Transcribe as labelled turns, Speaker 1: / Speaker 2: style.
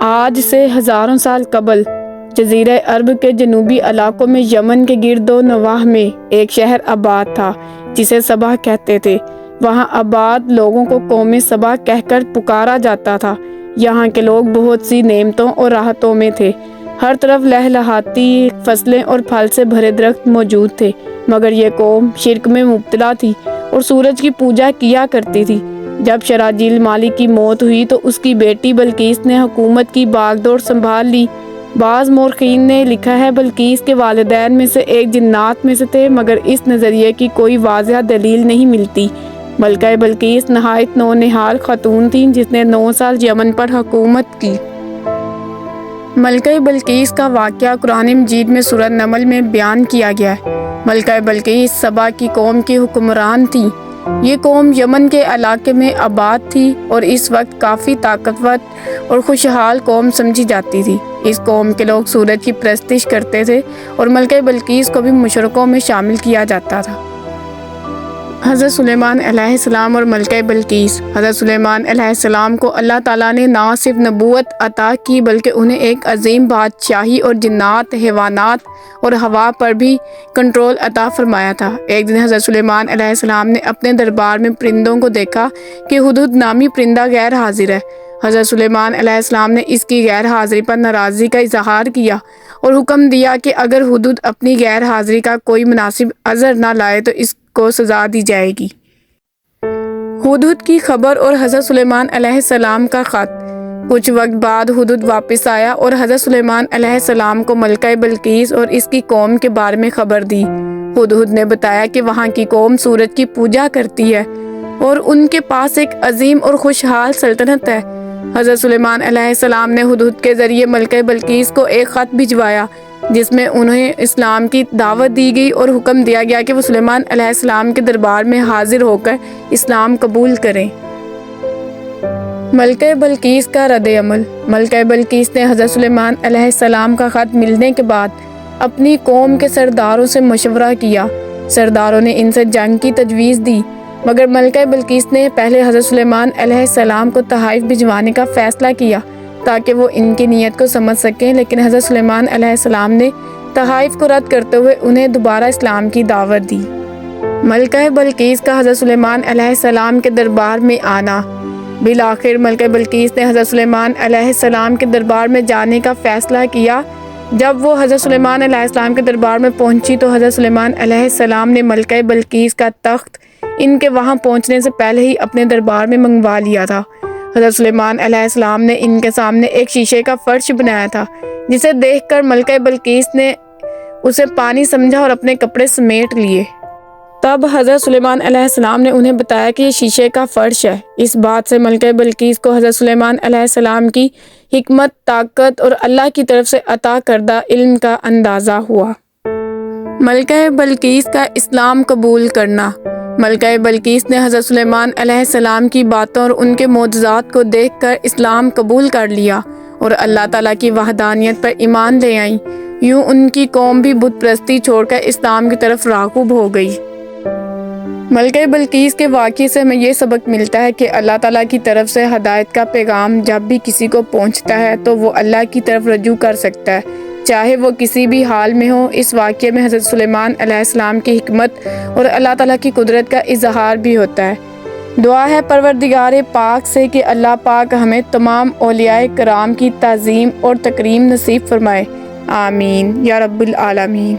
Speaker 1: آج سے ہزاروں سال قبل جزیرہ عرب کے جنوبی علاقوں میں یمن کے گرد و نواح میں ایک شہر آباد تھا جسے سبا کہتے تھے۔ وہاں آباد لوگوں کو قوم سبا کہہ کر پکارا جاتا تھا۔ یہاں کے لوگ بہت سی نعمتوں اور راحتوں میں تھے۔ ہر طرف لہلہاتی فصلیں اور پھل سے بھرے درخت موجود تھے، مگر یہ قوم شرک میں مبتلا تھی اور سورج کی پوجا کیا کرتی تھی۔ جب شراجیل مالک کی موت ہوئی تو اس کی بیٹی بلقیس نے حکومت کی باغ دوڑ سنبھال لی۔ بعض مورخین نے لکھا ہے بلقیس کے والدین میں سے ایک جنات میں سے تھے، مگر اس نظریے کی کوئی واضح دلیل نہیں ملتی۔ ملکہ بلقیس نہایت نونہال خاتون تھیں جس نے 9 سال یمن پر حکومت کی۔ ملکہ بلقیس کا واقعہ قرآن مجید میں سورہ نمل میں بیان کیا گیا ہے۔ ملکہ بلقیس سبا کی قوم کی حکمران تھیں۔ یہ قوم یمن کے علاقے میں آباد تھی اور اس وقت کافی طاقتور اور خوشحال قوم سمجھی جاتی تھی۔ اس قوم کے لوگ سورج کی پرستش کرتے تھے اور ملکہ بلقیس کو بھی مشرکوں میں شامل کیا جاتا تھا۔ حضرت سلیمان علیہ السلام اور ملکہ بلقیس۔ حضرت سلیمان علیہ السلام کو اللہ تعالیٰ نے نہ صرف نبوت عطا کی بلکہ انہیں ایک عظیم بادشاہی اور جنات، حیوانات اور ہوا پر بھی کنٹرول عطا فرمایا تھا۔ ایک دن حضرت سلیمان علیہ السلام نے اپنے دربار میں پرندوں کو دیکھا کہ ہدہد نامی پرندہ غیر حاضر ہے۔ حضرت سلیمان علیہ السلام نے اس کی غیر حاضری پر ناراضگی کا اظہار کیا اور حکم دیا کہ اگر ہدہد اپنی غیر حاضری کا کوئی مناسب عذر نہ لائے تو اس کو سزا دی جائے گی۔ ہدہد کی خبر اور حضرت سلیمان علیہ السلام کا خط۔ کچھ وقت بعد ہدہد واپس آیا اور حضرت سلیمان علیہ السلام کو ملکہ بلقیس اور اس کی قوم کے بارے میں خبر دی۔ ہدہد نے بتایا کہ وہاں کی قوم سورج کی پوجا کرتی ہے اور ان کے پاس ایک عظیم اور خوشحال سلطنت ہے۔ حضرت سلیمان علیہ السلام نے ہدہد کے ذریعے ملکہ بلقیس کو ایک خط بھجوایا جس میں انہیں اسلام کی دعوت دی گئی اور حکم دیا گیا کہ وہ سلیمان علیہ السلام کے دربار میں حاضر ہو کر اسلام قبول کریں۔ ملکہ بلقیس کا رد عمل۔ ملکہ بلقیس نے حضرت سلیمان علیہ السلام کا خط ملنے کے بعد اپنی قوم کے سرداروں سے مشورہ کیا۔ سرداروں نے ان سے جنگ کی تجویز دی، مگر ملکہ بلقیس نے پہلے حضرت سلیمان علیہ السلام کو تحائف بھجوانے کا فیصلہ کیا تاکہ وہ ان کی نیت کو سمجھ سکیں، لیکن حضرت سلیمان علیہ السلام نے تحائف کو رد کرتے ہوئے انہیں دوبارہ اسلام کی دعوت دی۔ ملکہ بلقیس کا حضرت سلیمان علیہ السلام کے دربار میں آنا۔ بالآخر ملکہ بلقیس نے حضرت سلیمان علیہ السلام کے دربار میں جانے کا فیصلہ کیا۔ جب وہ حضرت سلیمان علیہ السلام کے دربار میں پہنچی تو حضرت سلیمان علیہ السلام نے ملکہ بلقیس کا تخت ان کے وہاں پہنچنے سے پہلے ہی اپنے دربار میں منگوا لیا تھا۔ حضرت سلیمان علیہ السلام نے ان کے سامنے ایک شیشے کا فرش بنایا تھا جسے دیکھ کر ملکہ بلقیس نے اسے پانی سمجھا اور اپنے کپڑے سمیٹ لیے۔ تب حضرت سلیمان علیہ السلام نے انہیں بتایا کہ یہ شیشے کا فرش ہے۔ اس بات سے ملکہ بلقیس کو حضرت سلیمان علیہ السلام کی حکمت، طاقت اور اللہ کی طرف سے عطا کردہ علم کا اندازہ ہوا۔ ملکہ بلقیس کا اسلام قبول کرنا۔ ملکہ بلقیس نے حضرت سلیمان علیہ السلام کی باتوں اور ان کے معجزات کو دیکھ کر اسلام قبول کر لیا اور اللہ تعالیٰ کی وحدانیت پر ایمان لے آئیں۔ یوں ان کی قوم بھی بت پرستی چھوڑ کر اسلام کی طرف راغب ہو گئی۔ ملکہ بلقیس کے واقعے سے ہمیں یہ سبق ملتا ہے کہ اللہ تعالیٰ کی طرف سے ہدایت کا پیغام جب بھی کسی کو پہنچتا ہے تو وہ اللہ کی طرف رجوع کر سکتا ہے، چاہے وہ کسی بھی حال میں ہو۔ اس واقعے میں حضرت سلیمان علیہ السلام کی حکمت اور اللہ تعالیٰ کی قدرت کا اظہار بھی ہوتا ہے۔ دعا ہے پروردگار پاک سے کہ اللہ پاک ہمیں تمام اولیاء کرام کی تعظیم اور تکریم نصیب فرمائے، آمین یا رب العالمین۔